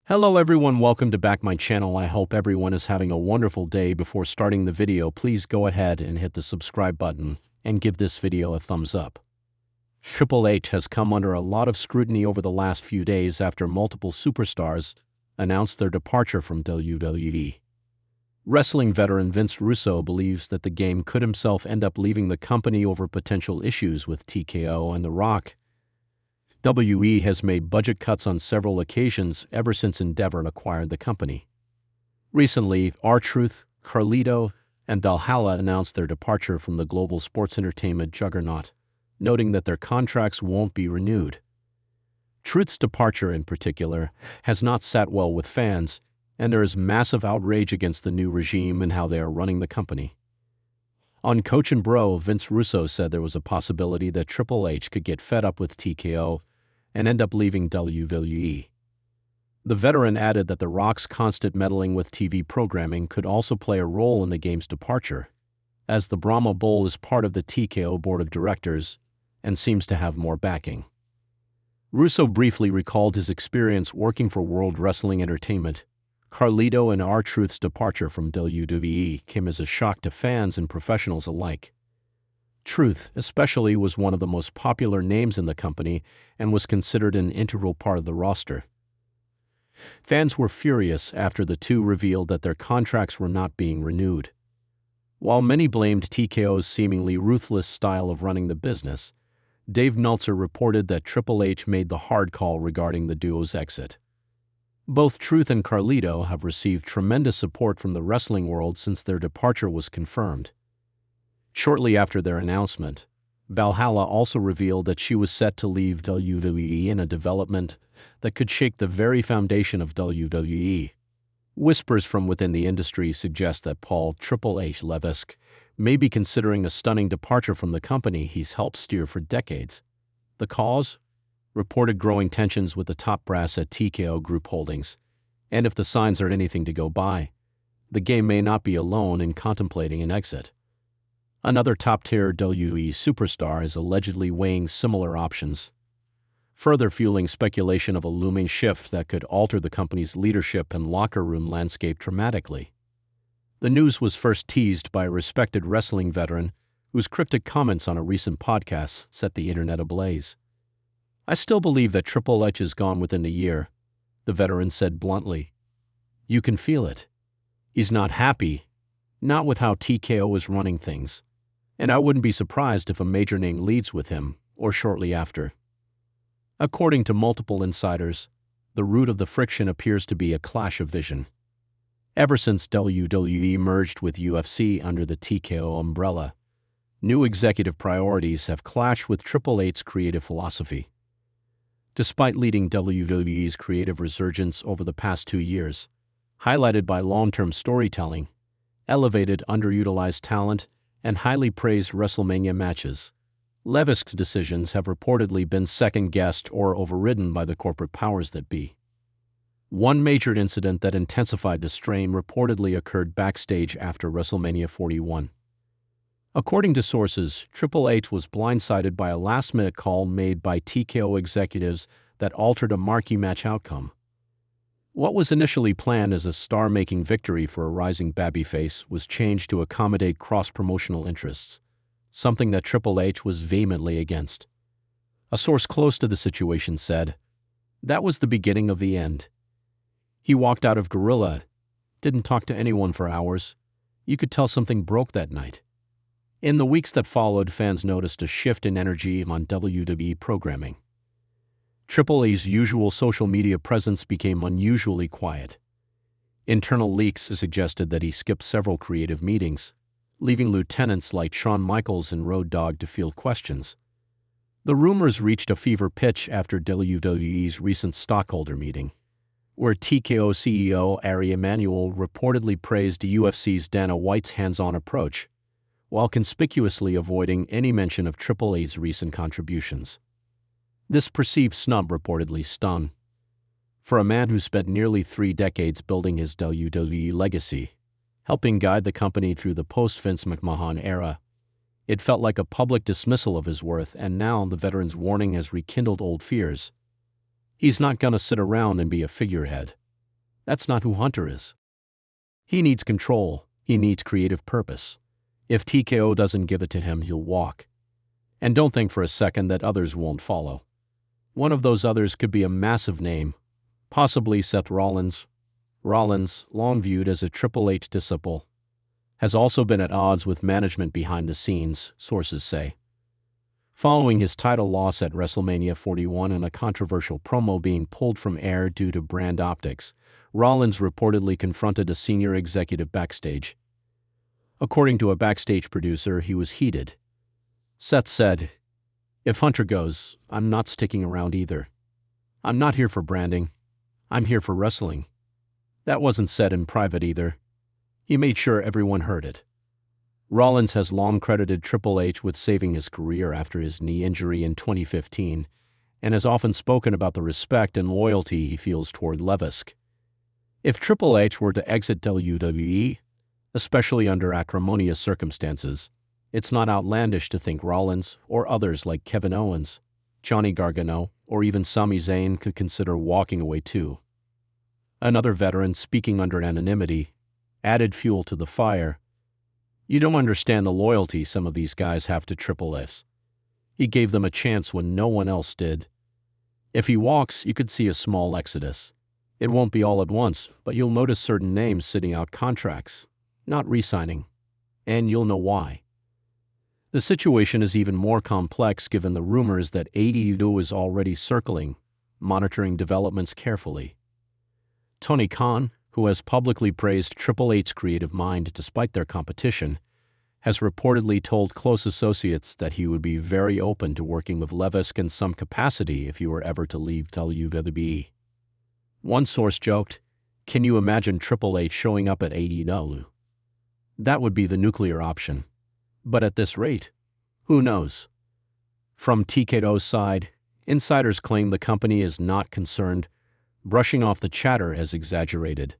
Hello everyone, welcome to back my channel. I hope everyone is having a wonderful day. Before starting the video, please go ahead and hit the subscribe button and give this video a thumbs up. Triple H has come under a lot of scrutiny over the last few days after multiple superstars announced their departure from WWE. Wrestling veteran Vince Russo believes that the game could himself end up leaving the company over potential issues with TKO and The Rock. WWE has made budget cuts on several occasions ever since Endeavor acquired the company. Recently, R-Truth, Carlito, and Valhalla announced their departure from the global sports entertainment juggernaut, noting that their contracts won't be renewed. Truth's departure, in particular, has not sat well with fans, and there is massive outrage against the new regime and how they are running the company. On Coach and Bro, Vince Russo said there was a possibility that Triple H could get fed up with TKO and end up leaving WWE. The veteran added that The Rock's constant meddling with TV programming could also play a role in the game's departure, as the Brahma Bull is part of the TKO board of directors and seems to have more backing. Russo briefly recalled his experience working for World Wrestling Entertainment. Carlito and R-Truth's departure from WWE came as a shock to fans and professionals alike. Truth, especially, was one of the most popular names in the company and was considered an integral part of the roster. Fans were furious after the two revealed that their contracts were not being renewed. While many blamed TKO's seemingly ruthless style of running the business, Dave Meltzer reported that Triple H made the hard call regarding the duo's exit. Both Truth and Carlito have received tremendous support from the wrestling world since their departure was confirmed. Shortly after their announcement, Valhalla also revealed that she was set to leave WWE in a development that could shake the very foundation of WWE. Whispers from within the industry suggest that Paul Triple H Levesque may be considering a stunning departure from the company he's helped steer for decades. The cause? Reported growing tensions with the top brass at TKO Group Holdings. And if the signs are anything to go by, the game may not be alone in contemplating an exit. Another top-tier WWE superstar is allegedly weighing similar options, further fueling speculation of a looming shift that could alter the company's leadership and locker room landscape dramatically. The news was first teased by a respected wrestling veteran whose cryptic comments on a recent podcast set the internet ablaze. "I still believe that Triple H is gone within the year," the veteran said bluntly. "You can feel it. He's not happy, not with how TKO is running things. And I wouldn't be surprised if a major name leaves with him, or shortly after." According to multiple insiders, the root of the friction appears to be a clash of vision. Ever since WWE merged with UFC under the TKO umbrella, new executive priorities have clashed with Triple H's creative philosophy. Despite leading WWE's creative resurgence over the past 2 years, highlighted by long-term storytelling, elevated underutilized talent, and highly praised WrestleMania matches, Levesque's decisions have reportedly been second-guessed or overridden by the corporate powers that be. One major incident that intensified the strain reportedly occurred backstage after WrestleMania 41. According to sources, Triple H was blindsided by a last-minute call made by TKO executives that altered a marquee match outcome. What was initially planned as a star-making victory for a rising babyface was changed to accommodate cross-promotional interests, something that Triple H was vehemently against. A source close to the situation said, "That was the beginning of the end. He walked out of Gorilla, didn't talk to anyone for hours. You could tell something broke that night." In the weeks that followed, fans noticed a shift in energy on WWE programming. Triple H's usual social media presence became unusually quiet. Internal leaks suggested that he skipped several creative meetings, leaving lieutenants like Shawn Michaels and Road Dogg to field questions. The rumors reached a fever pitch after WWE's recent stockholder meeting, where TKO CEO Ari Emanuel reportedly praised UFC's Dana White's hands-on approach, while conspicuously avoiding any mention of Triple H's recent contributions. This perceived snub reportedly stung. For a man who spent nearly 3 decades building his WWE legacy, helping guide the company through the post-Vince McMahon era, it felt like a public dismissal of his worth, and now the veteran's warning has rekindled old fears. He's not gonna sit around and be a figurehead. That's not who Hunter is. He needs control. He needs creative purpose. If TKO doesn't give it to him, he'll walk. And don't think for a second that others won't follow. One of those others could be a massive name, possibly Seth Rollins. Rollins, long viewed as a Triple H disciple, has also been at odds with management behind the scenes, sources say. Following his title loss at WrestleMania 41 and a controversial promo being pulled from air due to brand optics, Rollins reportedly confronted a senior executive backstage. According to a backstage producer, he was heated. Seth said, "If Hunter goes, I'm not sticking around either. I'm not here for branding. I'm here for wrestling." That wasn't said in private either. He made sure everyone heard it. Rollins has long credited Triple H with saving his career after his knee injury in 2015 and has often spoken about the respect and loyalty he feels toward Levesque. If Triple H were to exit WWE, especially under acrimonious circumstances, it's not outlandish to think Rollins or others like Kevin Owens, Johnny Gargano, or even Sami Zayn could consider walking away too. Another veteran, speaking under anonymity, added fuel to the fire. "You don't understand the loyalty some of these guys have to Triple H. He gave them a chance when no one else did. If he walks, you could see a small exodus. It won't be all at once, but you'll notice certain names sitting out contracts, not re-signing. And you'll know why." The situation is even more complex given the rumors that AEW is already circling, monitoring developments carefully. Tony Khan, who has publicly praised Triple H's creative mind despite their competition, has reportedly told close associates that he would be very open to working with Levesque in some capacity if he were ever to leave WWE. One source joked, "Can you imagine Triple H showing up at AEW? That would be the nuclear option. But at this rate, who knows?" From TKO's side, insiders claim the company is not concerned, brushing off the chatter as exaggerated.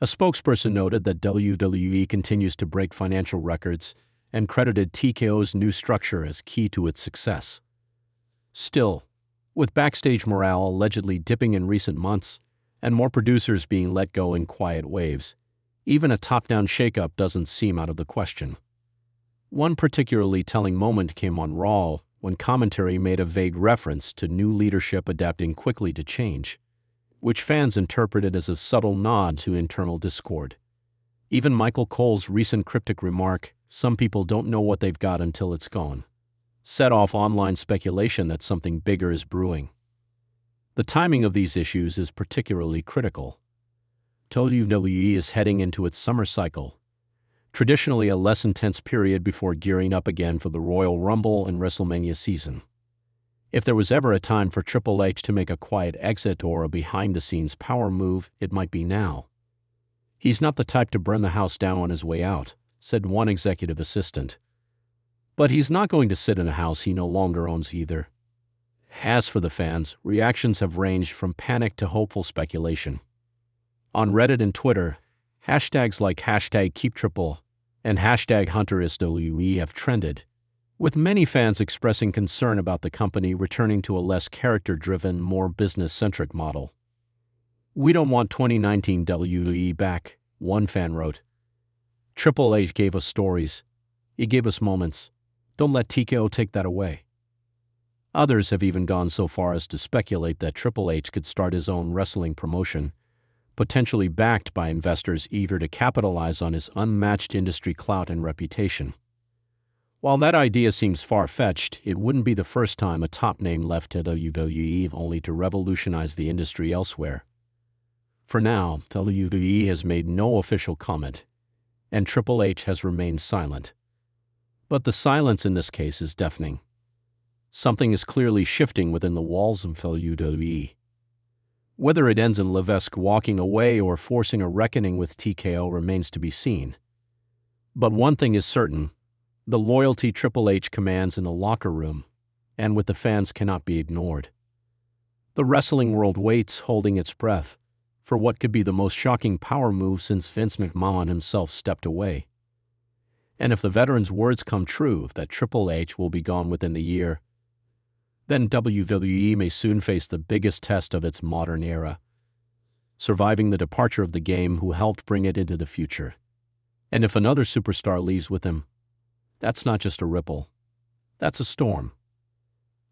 A spokesperson noted that WWE continues to break financial records and credited TKO's new structure as key to its success. Still, with backstage morale allegedly dipping in recent months and more producers being let go in quiet waves, even a top-down shakeup doesn't seem out of the question. One particularly telling moment came on Raw when commentary made a vague reference to new leadership adapting quickly to change, which fans interpreted as a subtle nod to internal discord. Even Michael Cole's recent cryptic remark, "Some people don't know what they've got until it's gone," set off online speculation that something bigger is brewing. The timing of these issues is particularly critical. WWE is heading into its summer cycle, traditionally a less intense period before gearing up again for the Royal Rumble and WrestleMania season. If there was ever a time for Triple H to make a quiet exit or a behind-the-scenes power move, it might be now. "He's not the type to burn the house down on his way out," said one executive assistant. But he's not going to sit in a house he no longer owns either. As for the fans, reactions have ranged from panic to hopeful speculation. On Reddit and Twitter, hashtags like #KeepTriple and #HunterIsWE have trended, with many fans expressing concern about the company returning to a less character-driven, more business-centric model. "We don't want 2019 WWE back," one fan wrote. "Triple H gave us stories. He gave us moments. Don't let TKO take that away." Others have even gone so far as to speculate that Triple H could start his own wrestling promotion, potentially backed by investors eager to capitalize on his unmatched industry clout and reputation. While that idea seems far-fetched, it wouldn't be the first time a top name left WWE only to revolutionize the industry elsewhere. For now, WWE has made no official comment, and Triple H has remained silent. But the silence in this case is deafening. Something is clearly shifting within the walls of WWE. Whether it ends in Levesque walking away or forcing a reckoning with TKO remains to be seen. But one thing is certain: the loyalty Triple H commands in the locker room and with the fans cannot be ignored. The wrestling world waits, holding its breath, for what could be the most shocking power move since Vince McMahon himself stepped away. And if the veteran's words come true that Triple H will be gone within the year, then WWE may soon face the biggest test of its modern era. surviving the departure of the game who helped bring it into the future. And if another superstar leaves with him, that's not just a ripple, that's a storm.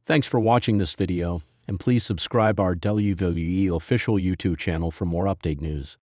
Thanks for watching this video, and please subscribe our WWE official YouTube channel for more update news.